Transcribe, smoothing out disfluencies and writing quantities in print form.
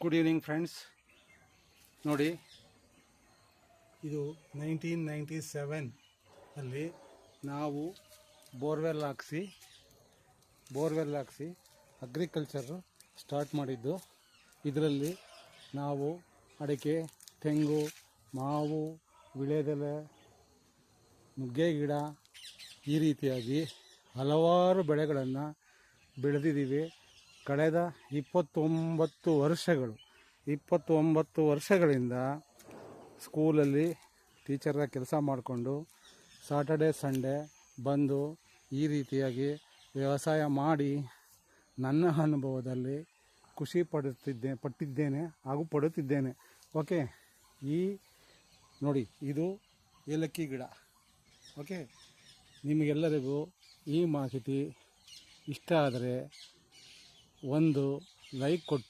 Good evening friends. ನೋಡಿ, ಇದು 1997 ಅಲ್ಲಿ ನಾವು ಬೋರ್ವೆಲ್ ಹಾಕ್ಸಿ ಅಗ್ರಿಕಲ್ಚರು ಸ್ಟಾರ್ಟ್ ಮಾಡಿದ್ದು. ಇದರಲ್ಲಿ ನಾವು ಅಡಿಕೆ, ತೆಂಗು, ಮಾವು, ವಿಳೆದೆಲೆ, ನುಗ್ಗೆ ಗಿಡ ಈ ರೀತಿಯಾಗಿ ಹಲವಾರು ಬೆಳೆಗಳನ್ನು ಬೆಳೆದಿದ್ದೀವಿ. ಕಳೆದ 29 ವರ್ಷಗಳಿಂದ ಸ್ಕೂಲಲ್ಲಿ ಟೀಚರಾಗಿ ಕೆಲಸ ಮಾಡಿಕೊಂಡು ಸಾಟರ್ಡೆ ಸಂಡೇ ಬಂದು ಈ ರೀತಿಯಾಗಿ ವ್ಯವಸಾಯ ಮಾಡಿ ನನ್ನ ಅನುಭವದಲ್ಲಿ ಖುಷಿ ಪಟ್ಟಿದ್ದೇನೆ ಹಾಗೂ ಪಡುತ್ತಿದ್ದೇನೆ. ಓಕೆ, ನೋಡಿ ಇದು ಏಲಕ್ಕಿ ಗಿಡ. ಓಕೆ, ನಿಮಗೆಲ್ಲರಿಗೂ ಈ ಮಾಹಿತಿ ಇಷ್ಟ ಆದರೆ ಒಂದು ಲೈಕ್ ಕೊಟ್ಟು